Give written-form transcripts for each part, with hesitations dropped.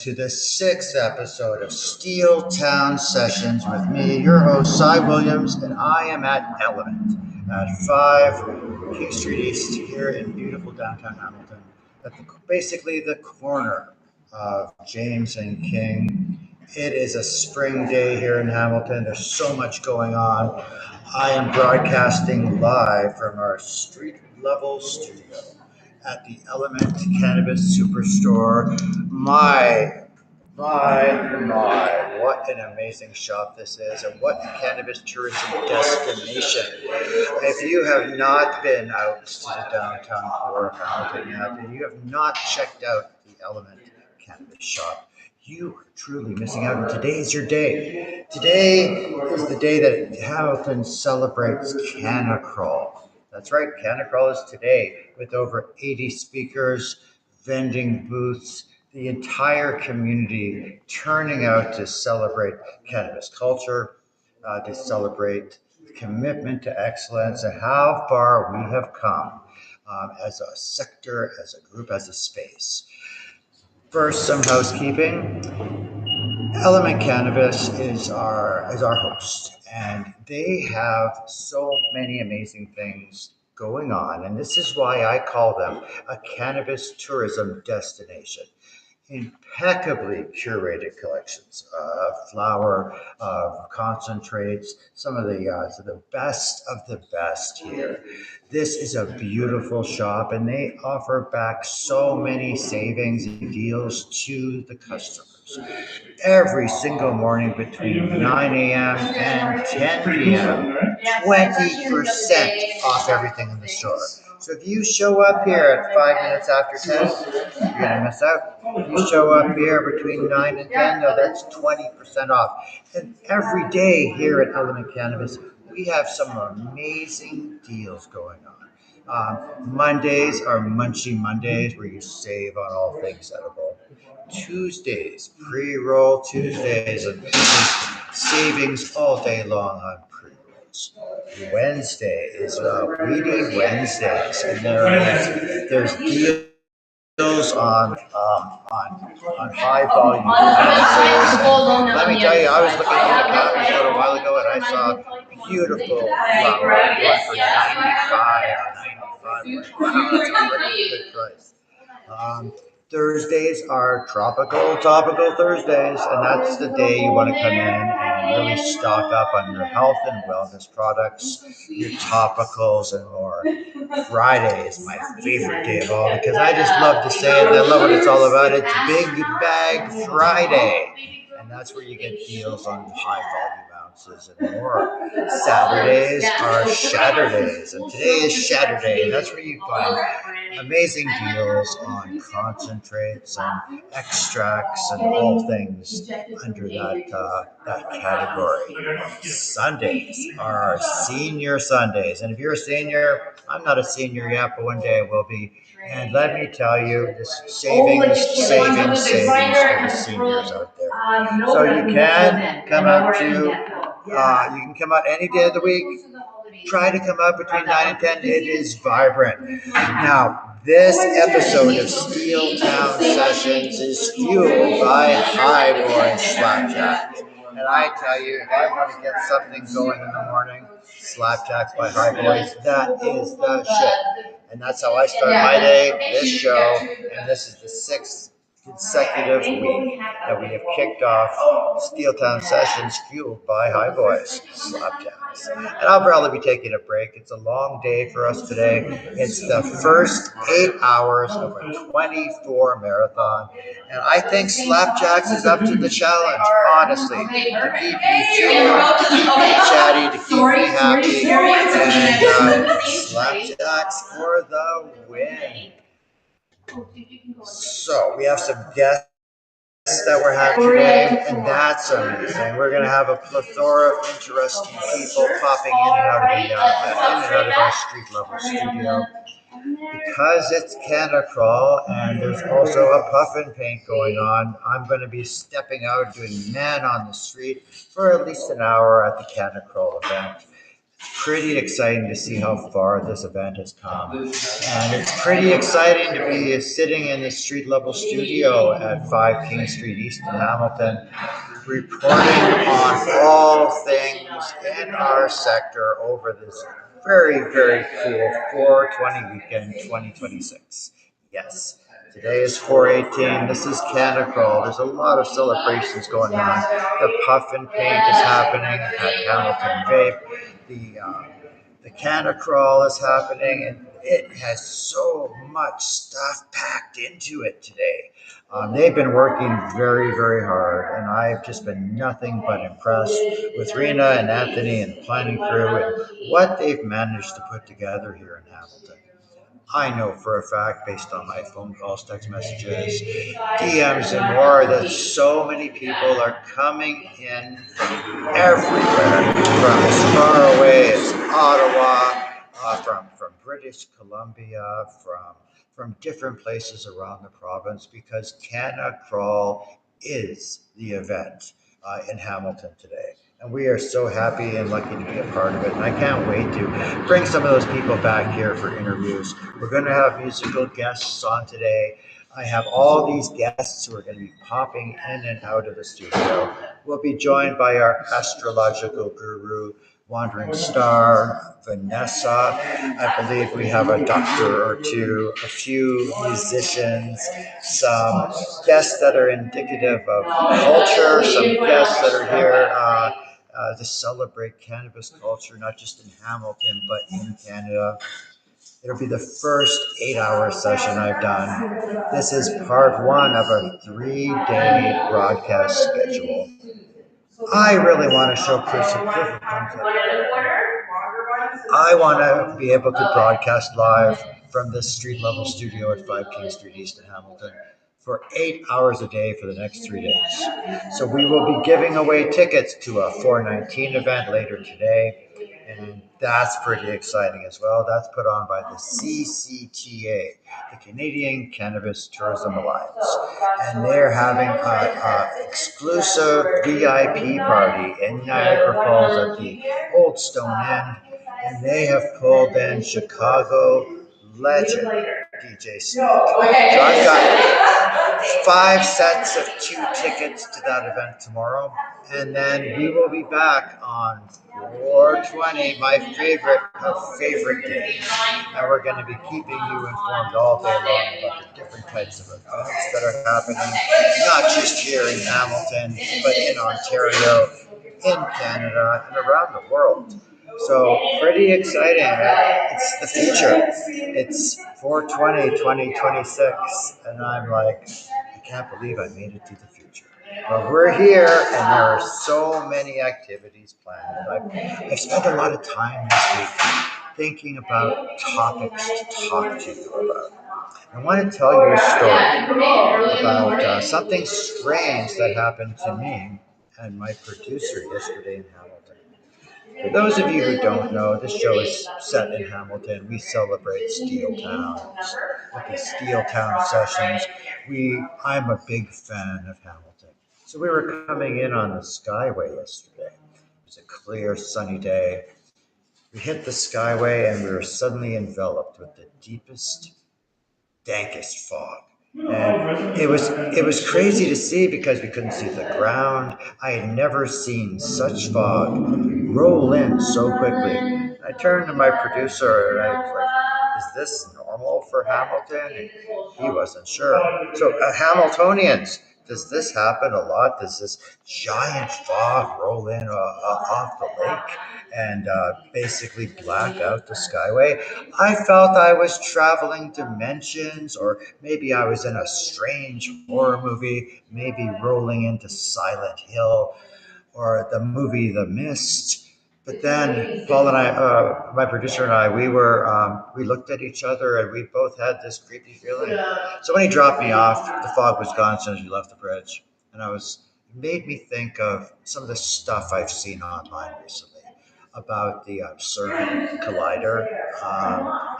to the sixth episode of SteelTown Sessions with me, your host, Cy Williams, and I am at Element at 5 King Street East here in beautiful downtown Hamilton, at basically the corner of James and King. It is a spring day here in Hamilton. There's so much going on. I am broadcasting live from our street level studio at the Element Cannabis Superstore. My, what an amazing shop this is, and what a cannabis tourism destination. If you have not been out to the downtown core of Hamilton yet, and you have not checked out the Element Cannabis Shop, you are truly missing out, and today is your day. Today is the day that Hamilton celebrates Canna Crawl. That's right, Canna Crawl is today with over 80 speakers, vending booths, the entire community turning out to celebrate cannabis culture, to celebrate commitment to excellence and how far we have come as a sector, as a group, as a space. First, some housekeeping. Element Cannabis is our host, and they have so many amazing things going on, and this is why I call them a cannabis tourism destination. Impeccably curated collections of flower, of concentrates, some of the best of the best here. This is a beautiful shop, and they offer back so many savings and deals to the customers every single morning between 9 a.m. and 10 p.m. 20% off everything in the store. So if you show up here at 5 minutes after 10, you're going to miss out. If you show up here between 9 and 10, no, that's 20% off. And every day here at Element Cannabis, we have some amazing deals going on. Mondays are Munchie Mondays, where you save on all things edible. Tuesdays, pre-roll Tuesdays, and savings all day long on pre-rolls. Wednesday is Weedy Wednesdays, and there's deals on high volume ounces. Let me tell you, I was looking through the counters a little while ago, and I saw beautiful flower going for 95. Wow, that's a pretty good price. Thursdays are topical Thursdays, and that's the day you want to come in and really stock up on your health and wellness products, your topicals, and more. Friday is my favorite day of all because I just love to say it, and I love what it's all about. It's Big Bag Friday, and that's where you get deals on high volume ounces and more. Saturdays are Shatterdays, and today is Saturday, and that's where you find amazing deals on concentrates and extracts and all things under that category. Sundays are our senior Sundays, and if you're a senior, I'm not a senior yet, but one day I will be. And let me tell you, this savings for the seniors out there. So you can come out any day of the week. Try to come out between 9 and 10. It is vibrant. Now, this episode of SteelTown Sessions is fueled by Highboy Slapjack. And I tell you, if I want to get something going in the morning, Slapjacks by Highboys, that is the shit. And that's how I start my day, this show, and this is the sixth consecutive week that we have kicked off SteelTown Sessions fueled by Highboys Slapjacks. And I'll probably be taking a break. It's a long day for us today. It's the first 8 hours of a 24 marathon. And I think Slapjacks is up to the challenge, honestly, to keep me fueled, to keep me chatty, to keep me happy. And Slapjacks for the win. So we have some guests that we're having today, and that's amazing. We're going to have a plethora of interesting people popping in and out of our street level studio because it's Canna Crawl and there's also a puff and paint going on. I'm going to be stepping out doing man on the street for at least an hour at the Canna Crawl event. pretty exciting to see how far this event has come. And it's pretty exciting to be sitting in the street level studio at 5 King Street East in Hamilton, reporting on all things in our sector over this very, very cool 420 weekend 2026. Yes. Today is 418. This is Canada Crawl. There's a lot of celebrations going on. The puff and paint is happening at Hamilton Vape. The Canada Crawl is happening, and it has so much stuff packed into it today. They've been working very, very hard, and I've just been nothing but impressed with Rena and Anthony and the planning crew and what they've managed to put together here in Hamilton. I know for a fact, based on my phone calls, text messages, DMs, and more, that so many people are coming in from everywhere, from as far away as Ottawa, from British Columbia, from different places around the province, because Canada Crawl is the event in Hamilton today. And we are so happy and lucky to be a part of it. And I can't wait to bring some of those people back here for interviews. We're going to have musical guests on today. I have all these guests who are going to be popping in and out of the studio. We'll be joined by our astrological guru, Wandering Star, Vanessa. I believe we have a doctor or two, a few musicians, some guests that are indicative of culture, some guests that are here to celebrate cannabis culture, not just in Hamilton, but in Canada. It'll be the first 8-hour session I've done. This is part one of a 3-day broadcast schedule. I really want to show proof of concept. I want to be able to broadcast live from this street level studio at 5 King Street East in Hamilton for 8 hours a day for the next 3 days. So we will be giving away tickets to a 419 event later today. And that's pretty exciting as well. That's put on by the CCTA, the Canadian Cannabis Tourism Alliance. And they're having an exclusive VIP party in Niagara Falls at the Old Stone Inn. And they have pulled in Chicago legend DJ Snake. So I've got 5 sets of 2 tickets to that event tomorrow. And then we will be back on 420, my favorite day. And we're going to be keeping you informed all day long about the different types of events that are happening, not just here in Hamilton, but in Ontario, in Canada, and around the world. So pretty exciting. It's the future. It's 420, 2026. And I'm like, I can't believe I made it to the future. But we're here, and there are so many activities planned. I've spent a lot of time this week thinking about topics to talk to you about. I want to tell you a story about something strange that happened to me and my producer yesterday in Hamilton. For those of you who don't know, this show is set in Hamilton. We celebrate SteelTown with the SteelTown sessions. I'm a big fan of Hamilton. So we were coming in on the Skyway yesterday. It was a clear, sunny day. We hit the Skyway and we were suddenly enveloped with the deepest, dankest fog. And it was crazy to see because we couldn't see the ground. I had never seen such fog roll in so quickly. I turned to my producer and I was like, is this normal for Hamilton? And he wasn't sure. So Hamiltonians, does this happen a lot? Does this giant fog roll in off the lake and basically black out the Skyway? I felt I was traveling dimensions, or maybe I was in a strange horror movie, maybe rolling into Silent Hill or the movie The Mist. But then Paul and I, my producer and I, we looked at each other and we both had this creepy feeling. So when he dropped me off, the fog was gone as soon as we left the bridge, and it made me think of some of the stuff I've seen online recently about the CERN collider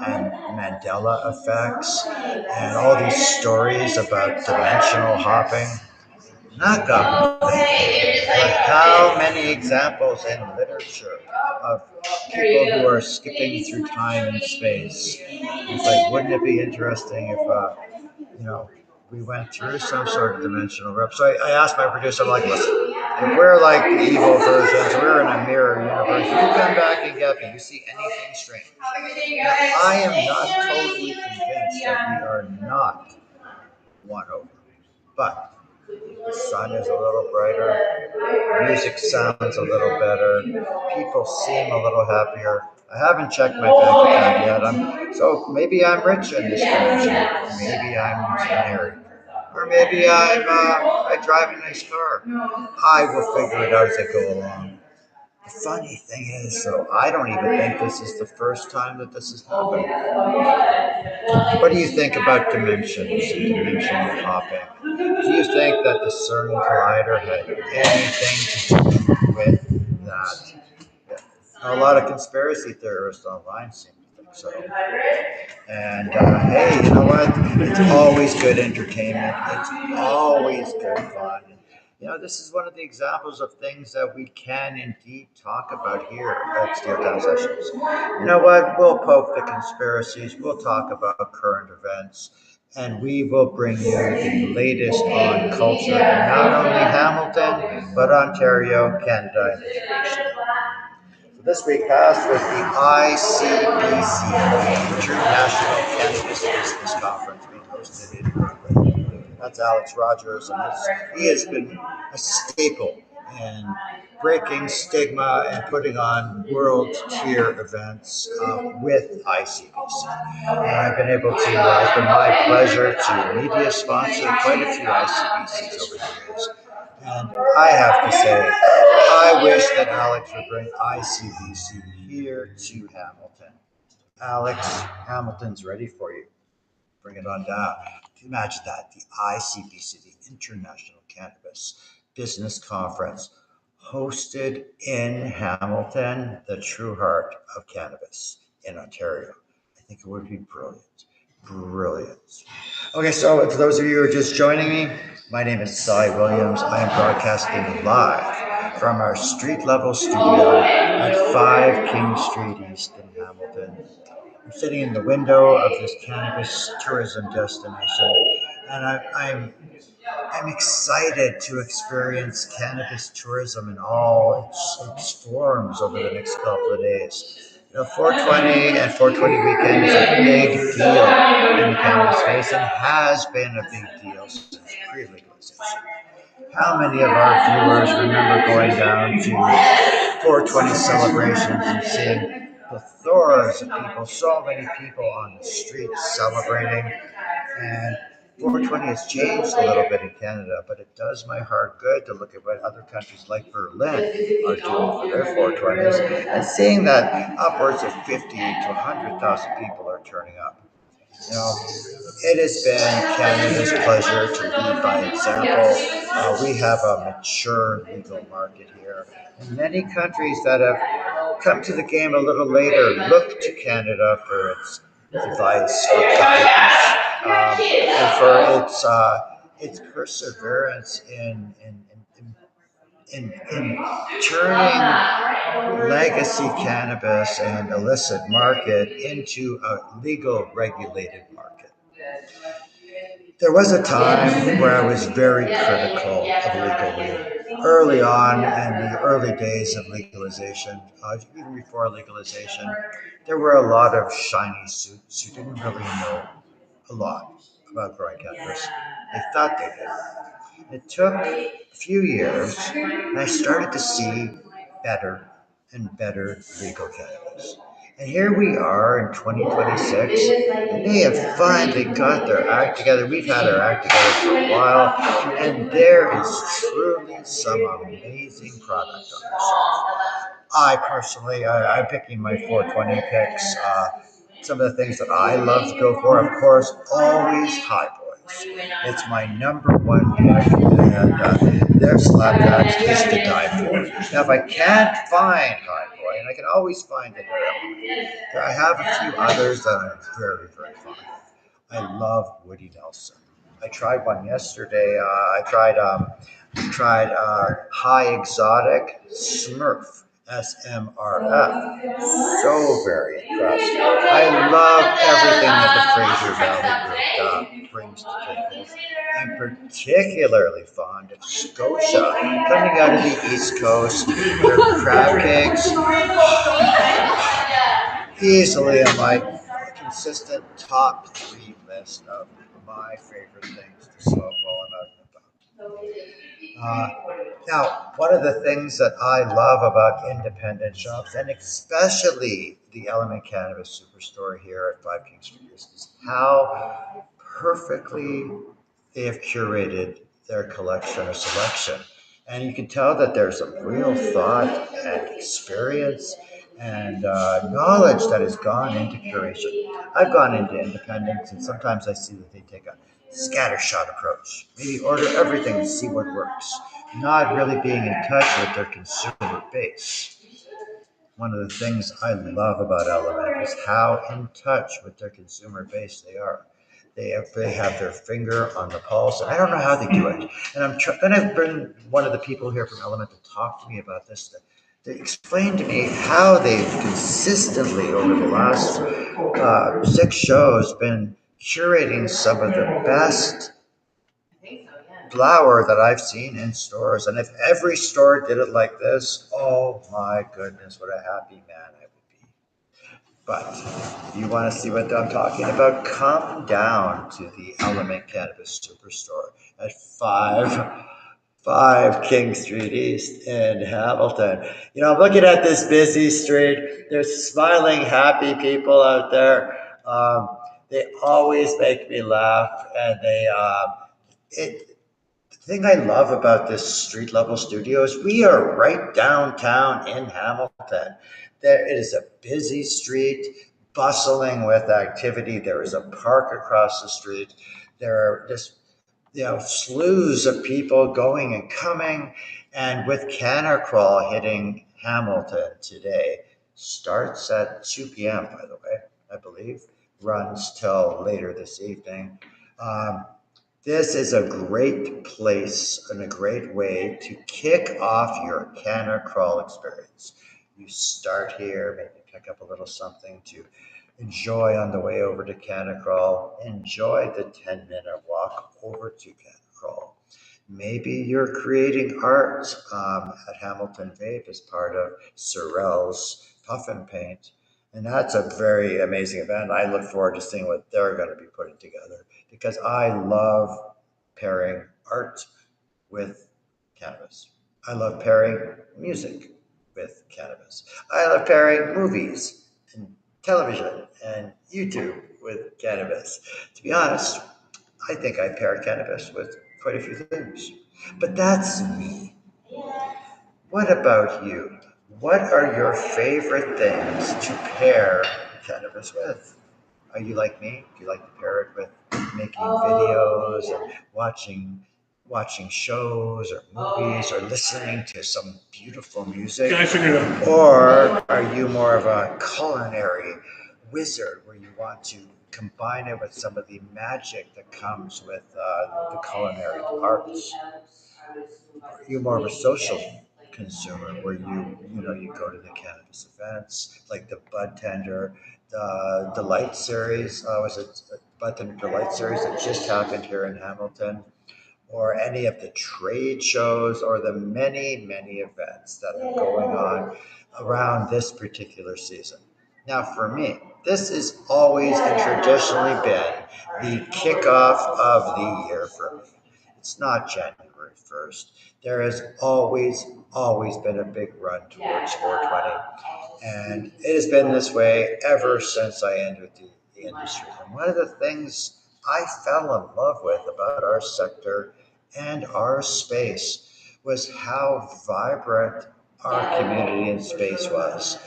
and Mandela effects and all these stories about dimensional hopping. That got me thinking. But how many examples in literature of people who are skipping through time and space? It's like, wouldn't it be interesting if, you know, we went through some sort of dimensional rip? So I asked my producer, I'm like, listen, if we're like the evil versions, we're in a mirror universe, you come back and get me, you see anything strange. Now, I am not totally convinced that we are not won over, but the sun is a little brighter, music sounds a little better, people seem a little happier. I haven't checked my bank account yet. So maybe I'm rich in this dimension. Maybe I'm married. Or maybe I drive a nice car. I will figure it out as I go along. The funny thing is, though, I don't even think this is the first time that this has happened. What do you think about dimensions and dimensional hopping? Do you think that the CERN collider had anything to do with that? Yeah. A lot of conspiracy theorists online seem to think so. And hey, you know what? It's always good entertainment. It's always good fun. This is one of the examples of things that we can indeed talk about here at SteelTown Sessions. You know what? We'll poke the conspiracies. We'll talk about current events. And we will bring you the latest on culture in not only Hamilton, but Ontario, Canada, and internationally. So this week past was the ICBC, International Cannabis Business Conference, being hosted in Brooklyn. That's Alex Rogers, and he has been a staple in breaking stigma and putting on world tier events with ICBC. And I've been able to, it's been my pleasure to media sponsor quite a few ICBCs over the years. And I have to say, I wish that Alex would bring ICBC here to Hamilton. Alex, Hamilton's ready for you. Bring it on down. Imagine that, the ICBC, the International Cannabis Business Conference, hosted in Hamilton, the true heart of cannabis in Ontario. I think it would be brilliant. Brilliant. Okay, so for those of you who are just joining me, my name is Cy Williams. I am broadcasting live from our street level studio at 5 King Street East in Hamilton. I'm sitting in the window of this cannabis tourism destination, and I'm excited to experience cannabis tourism in all its forms over the next couple of days. 420 and 420 weekend is a big deal in the cannabis space and has been a big deal since pre-legalization. How many of our viewers remember going down to 420 celebrations and seeing plethora of people, so many people on the streets celebrating? And 420 has changed a little bit in Canada, but it does my heart good to look at what other countries like Berlin are doing for their 420s and seeing that upwards of 50 to 100,000 people are turning up. It has been Canada's pleasure to lead by example. We have a mature legal market here. And many countries that have come to the game a little later look to Canada for its advice, for guidance, and for its perseverance in turning legacy cannabis and illicit market into a legal regulated market. There was a time where I was very critical of legal weed. Early on, in the early days of legalization, even before legalization, there were a lot of shiny suits who didn't really know a lot about growing cannabis. They thought they did. It took a few years, and I started to see better and better legal cannabis. And here we are in 2026, and they have finally got their act together. We've had our act together for a while, and there is truly some amazing product on the shelf. I personally, I'm picking my 420 picks. Some of the things that I love to go for, of course, always high boys. It's my number one pick, and their slapjacks is to die for. Now, if I can't find high boy, and I can always find it, I have a few others that I'm very, very fond of. I love Woody Nelson. I tried one yesterday. I tried Tried High Exotic Smurf, SMRF. So very impressed. I love everything that the Fraser Valley Group brings to the table. I'm particularly fond of Scotia, coming out of the East Coast. Their crab cakes, easily on my consistent top three list of my favorite things to smoke while I'm out and about. Now, one of the things that I love about independent shops, and especially the Element Cannabis Superstore here at 5 King Street, is how perfectly they have curated their collection or selection. And you can tell that there's a real thought and experience and knowledge that has gone into curation. I've gone into independence, and sometimes I see that they take a scattershot approach. Maybe order everything and see what works, not really being in touch with their consumer base. One of the things I love about Element is how in touch with their consumer base they are. They have their finger on the pulse, and I don't know how they do it. And going to bring one of the people here from Element to talk to me about this. To explain to me how they've consistently over the last 6 shows been curating some of the best flower that I've seen in stores. And if every store did it like this, oh my goodness, what a happy man I would be. But if you want to see what I'm talking about, come down to the Element Cannabis Superstore at 5 King Street East in Hamilton. I'm looking at this busy street. There's smiling, happy people out there. They always make me laugh, and it, the thing I love about this street level studio is we are right downtown in Hamilton. It is a busy street, bustling with activity. There is a park across the street. There are just slews of people going and coming. And with Canna Crawl hitting Hamilton today, starts at 2 p.m. By the way, I believe, runs till later this evening. Um, this is a great place and a great way to kick off your Canna Crawl experience. You start here, maybe pick up a little something to enjoy on the way over to Canna Crawl. Enjoy the 10-minute walk over to Canna Crawl. Maybe you're creating art at Hamilton Vape as part of Sorel's Puff and Paint. And that's a very amazing event. I look forward to seeing what they're going to be putting together because I love pairing art with cannabis. I love pairing music with cannabis. I love pairing movies and television and YouTube with cannabis. To be honest, I think I pair cannabis with quite a few things. But that's me. What about you? What are your favorite things to pair cannabis with? Are you like me? Do you like to pair it with making videos and watching shows or movies or listening to some beautiful music? Yeah, I figured it out. Or are you more of a culinary wizard where you want to combine it with some of the magic that comes with the culinary arts? Are you more of a social consumer where you go to the cannabis events like the Bud Tender, the Delight series? Was it Bud Tender Delight series that just happened here in Hamilton? Or any of the trade shows or the many, many events that are going on around this particular season. Now, for me, this has always and traditionally been the kickoff of the year for me. It's not January 1st. There has always been a big run towards 420. And it has been this way ever since I entered the industry. And one of the things I fell in love with about our sector and our space was how vibrant our community and space was,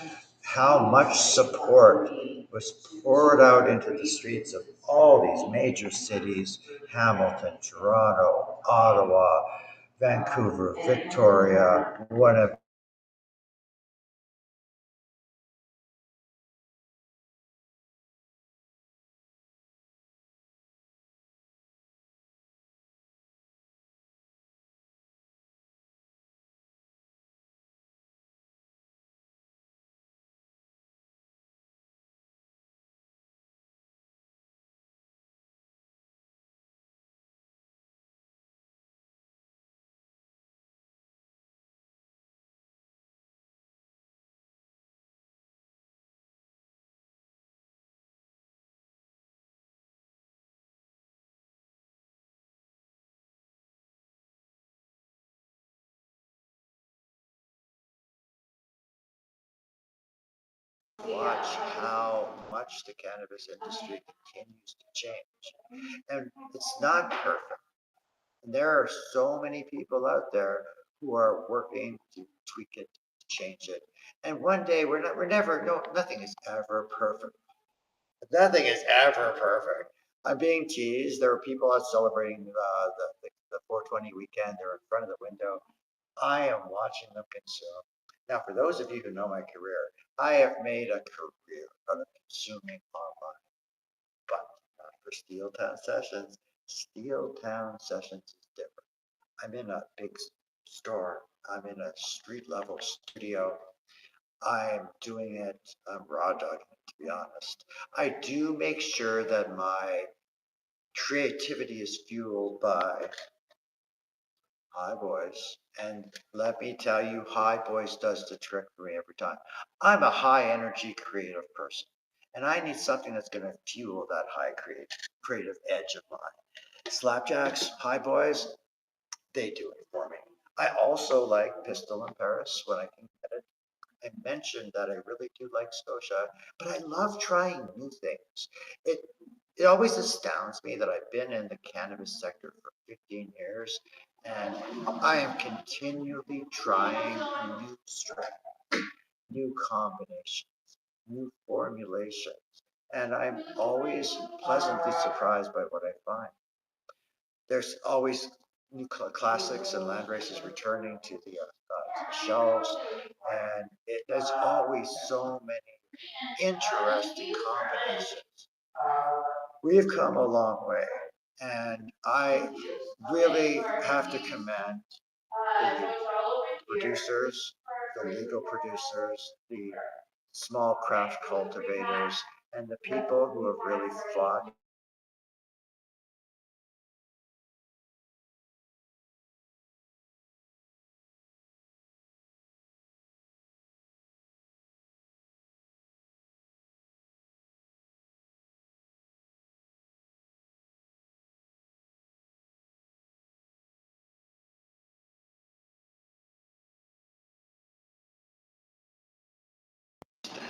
how much support was poured out into the streets of all these major cities: Hamilton, Toronto, Ottawa, Vancouver, Victoria, whatever. watch how much the cannabis industry continues to change. And it's not perfect. And there are so many people out there who are working to tweak it, to change it. And one day we're never, no, nothing is ever perfect. Nothing is ever perfect. I'm being teased. There are people out celebrating the 420 weekend. They're in front of the window. I am watching them consume. Now, for those of you who know my career, I have made a career out of consuming online, but not for SteelTown Sessions. SteelTown Sessions is different. I'm in a big store. I'm in a street level studio. I'm doing it, I'm raw dogging it, to be honest. I do make sure that my creativity is fueled by High Boys. And let me tell you, High Boys does the trick for me every time. I'm a high energy creative person, and I need something that's going to fuel that high creative edge of mine. Slapjacks, High Boys, they do it for me. I also like Pistol in Paris when I can get it. I mentioned that I really do like Scotia, but I love trying new things. It it always astounds me that I've been in the cannabis sector for 15 years and I am continually trying new strains, new combinations, new formulations, and I'm always pleasantly surprised by what I find. There's always new classics and land races returning to the shelves, and there's always so many interesting combinations. We've come a long way, and I really have to commend the producers, the legal producers, the small craft cultivators, and the people who have really fought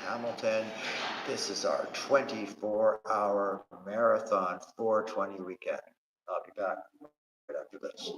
Hamilton. This is our 24-hour marathon 420 weekend. I'll be back right after this.